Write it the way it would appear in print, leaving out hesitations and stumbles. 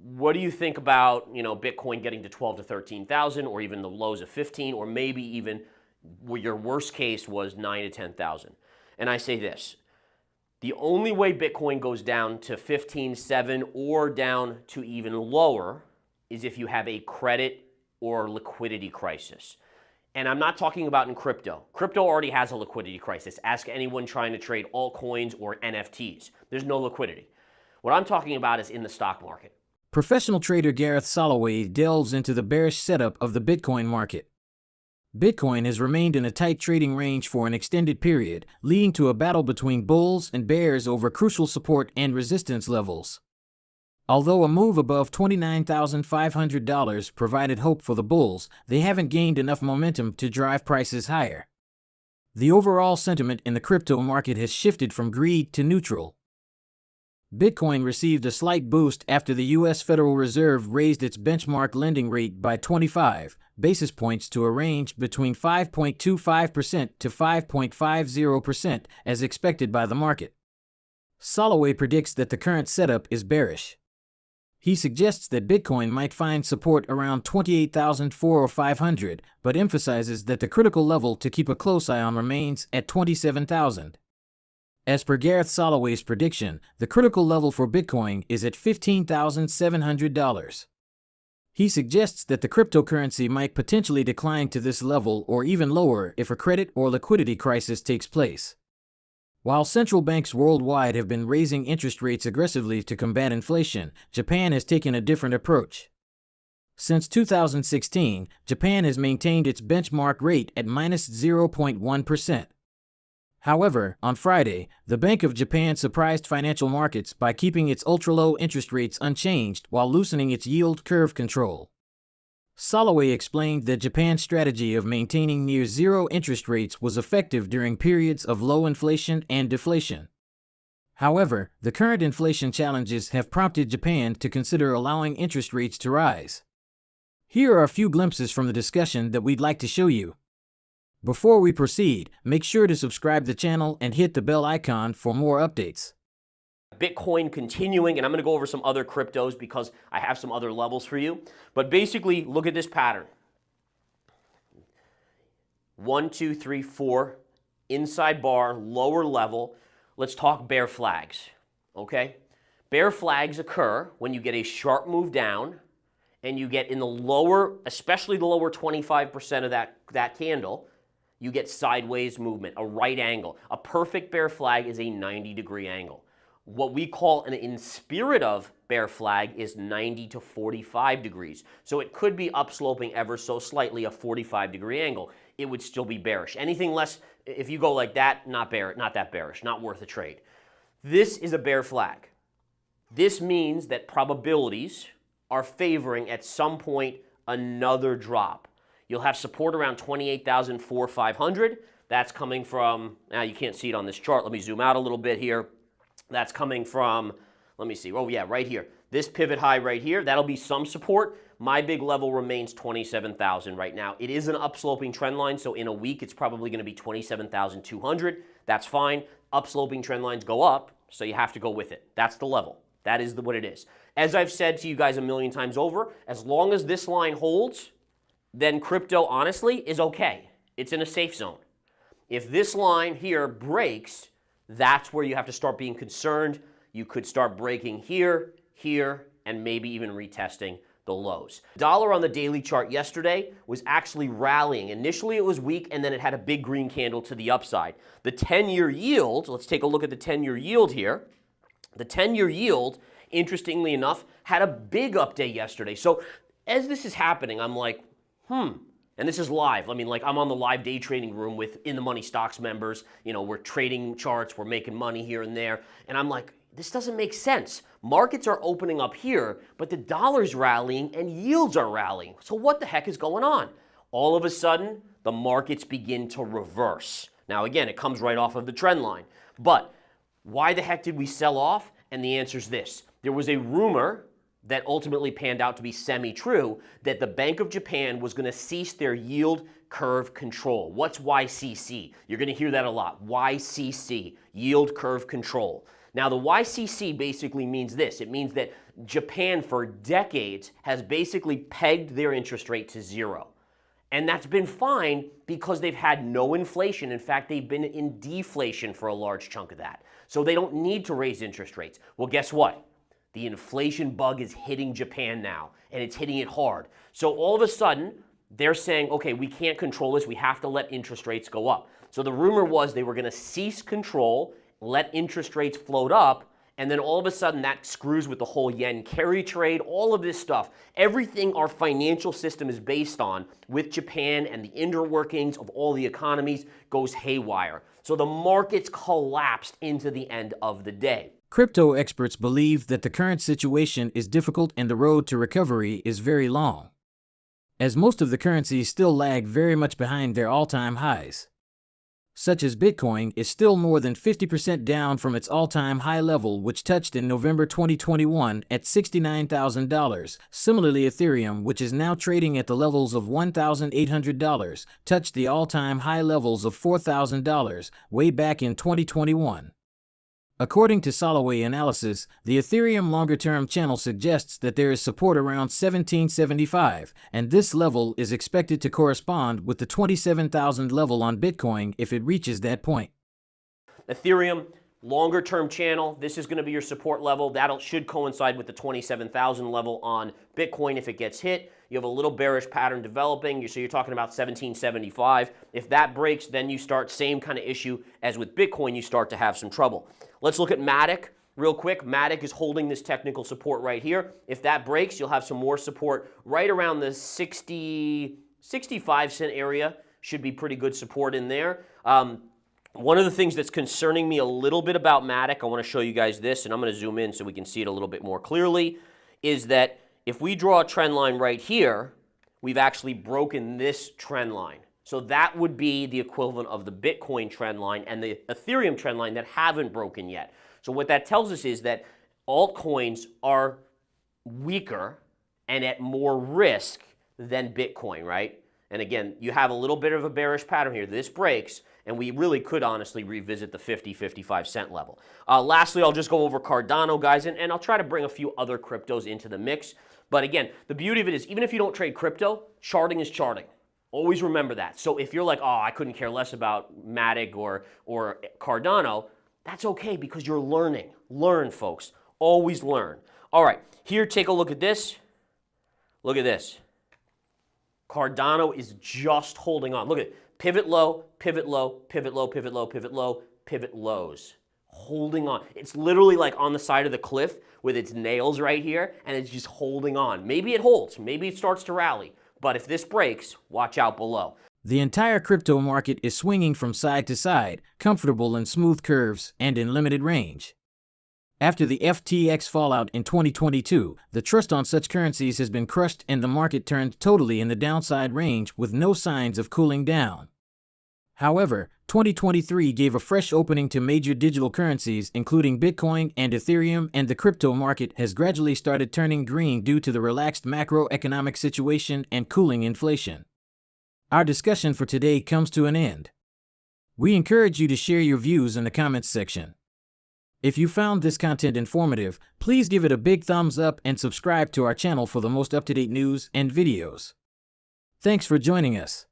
what do you think about, Bitcoin getting to 12 to 13,000 or even the lows of 15 or maybe even your worst case was 9 to 10,000? And I say this, the only way Bitcoin goes down to 15.7 or down to even lower is if you have a credit or liquidity crisis. And I'm not talking about in crypto. Crypto already has a liquidity crisis. Ask anyone trying to trade altcoins or NFTs. There's no liquidity. What I'm talking about is in the stock market. Professional trader Gareth Soloway delves into the bearish setup of the Bitcoin market. Bitcoin has remained in a tight trading range for an extended period, leading to a battle between bulls and bears over crucial support and resistance levels. Although a move above $29,500 provided hope for the bulls, they haven't gained enough momentum to drive prices higher. The overall sentiment in the crypto market has shifted from greed to neutral. Bitcoin received a slight boost after the U.S. Federal Reserve raised its benchmark lending rate by 25 basis points to a range between 5.25% to 5.50% as expected by the market. Soloway predicts that the current setup is bearish. He suggests that Bitcoin might find support around 28,400 or 500, but emphasizes that the critical level to keep a close eye on remains at 27,000. As per Gareth Soloway's prediction, the critical level for Bitcoin is at $15,700. He suggests that the cryptocurrency might potentially decline to this level or even lower if a credit or liquidity crisis takes place. While central banks worldwide have been raising interest rates aggressively to combat inflation, Japan has taken a different approach. Since 2016, Japan has maintained its benchmark rate at -0.1%. However, on Friday, the Bank of Japan surprised financial markets by keeping its ultra-low interest rates unchanged while loosening its yield curve control. Soloway explained that Japan's strategy of maintaining near-zero interest rates was effective during periods of low inflation and deflation. However, the current inflation challenges have prompted Japan to consider allowing interest rates to rise. Here are a few glimpses from the discussion that we'd like to show you. Before we proceed, make sure to subscribe to the channel and hit the bell icon for more updates. Bitcoin continuing, and I'm going to go over some other cryptos because I have some other levels for you. But basically, look at this pattern. 1, 2, 3, 4, inside bar, lower level. Let's talk bear flags, okay? Bear flags occur when you get a sharp move down and you get in the lower, especially the lower 25% of that candle, you get sideways movement, a right angle. A perfect bear flag is a 90-degree angle. What we call an in spirit of bear flag is 90 to 45 degrees. So it could be upsloping ever so slightly, a 45-degree angle. It would still be bearish. Anything less, if you go like that, not that bearish, not worth a trade. This is a bear flag. This means that probabilities are favoring at some point another drop. You'll have support around 28,400, 500. That's coming from, now you can't see it on this chart. Let me zoom out a little bit here. That's coming from, let me see, oh yeah, right here. This pivot high right here, that'll be some support. My big level remains 27,000 right now. It is an upsloping trend line, so in a week it's probably going to be 27,200. That's fine. Upsloping trend lines go up, so you have to go with it. That's the level. That is what it is. As I've said to you guys a million times over, as long as this line holds, then crypto honestly is okay. It's in a safe zone. If this line here breaks, that's where you have to start being concerned. You could start breaking here, here, and maybe even retesting the lows. Dollar on the daily chart yesterday was actually rallying. Initially it was weak and then it had a big green candle to the upside. The 10-year yield, let's take a look at the 10-year yield here. The 10-year yield, interestingly enough, had a big update yesterday. So as this is happening, I'm like, and this is live. I mean, like I'm on the live day trading room with In the Money Stocks members. We're trading charts, we're making money here and there. And I'm like, this doesn't make sense. Markets are opening up here, but the dollar's rallying and yields are rallying. So what the heck is going on? All of a sudden, the markets begin to reverse. Now, again, it comes right off of the trend line. But why the heck did we sell off? And the answer is this. There was a rumor that ultimately panned out to be semi-true, that the Bank of Japan was going to cease their yield curve control. What's YCC? You're going to hear that a lot. YCC, yield curve control. Now, the YCC basically means this. It means that Japan for decades has basically pegged their interest rate to zero. And that's been fine because they've had no inflation. In fact, they've been in deflation for a large chunk of that. So they don't need to raise interest rates. Well, guess what? The inflation bug is hitting Japan now, and it's hitting it hard. So all of a sudden, they're saying, okay, we can't control this. We have to let interest rates go up. So the rumor was they were going to cease control, let interest rates float up, and then all of a sudden that screws with the whole yen carry trade, all of this stuff. Everything our financial system is based on with Japan and the inner workings of all the economies goes haywire. So the markets collapsed into the end of the day. Crypto experts believe that the current situation is difficult and the road to recovery is very long, as most of the currencies still lag very much behind their all-time highs. Such as Bitcoin is still more than 50% down from its all-time high level, which touched in November 2021 at $69,000. Similarly, Ethereum, which is now trading at the levels of $1,800, touched the all-time high levels of $4,000 way back in 2021. According to Soloway analysis, the Ethereum longer-term channel suggests that there is support around 1775, and this level is expected to correspond with the 27,000 level on Bitcoin if it reaches that point. Ethereum, longer-term channel, this is going to be your support level. That should coincide with the 27,000 level on Bitcoin if it gets hit. You have a little bearish pattern developing, so you're talking about 1775. If that breaks, then you start same kind of issue as with Bitcoin, you start to have some trouble. Let's look at Matic real quick. Matic is holding this technical support right here. If that breaks, you'll have some more support right around the 65 cent area. Should be pretty good support in there. One of the things that's concerning me a little bit about Matic, I want to show you guys this, and I'm going to zoom in so we can see it a little bit more clearly, is that if we draw a trend line right here, we've actually broken this trend line. So that would be the equivalent of the Bitcoin trend line and the Ethereum trend line that haven't broken yet. So what that tells us is that altcoins are weaker and at more risk than Bitcoin, right? And again, you have a little bit of a bearish pattern here. This breaks, and we really could honestly revisit the 55 cent level. Lastly, I'll just go over Cardano, guys, and I'll try to bring a few other cryptos into the mix. But again, the beauty of it is even if you don't trade crypto, charting is charting. Always remember that. So if you're like, oh, I couldn't care less about Matic or Cardano, that's okay because you're learning. Learn, folks. Always learn. All right, here, take a look at this. Look at this. Cardano is just holding on. Look at it. Pivot low, pivot low, pivot low, pivot low, pivot low, pivot lows. Holding on. It's literally like on the side of the cliff with its nails right here, and it's just holding on. Maybe it holds. Maybe it starts to rally. But if this breaks, watch out below. The entire crypto market is swinging from side to side, comfortable in smooth curves and in limited range. After the FTX fallout in 2022, the trust on such currencies has been crushed and the market turned totally in the downside range with no signs of cooling down. However, 2023 gave a fresh opening to major digital currencies including Bitcoin and Ethereum, and the crypto market has gradually started turning green due to the relaxed macroeconomic situation and cooling inflation. Our discussion for today comes to an end. We encourage you to share your views in the comments section. If you found this content informative, please give it a big thumbs up and subscribe to our channel for the most up-to-date news and videos. Thanks for joining us.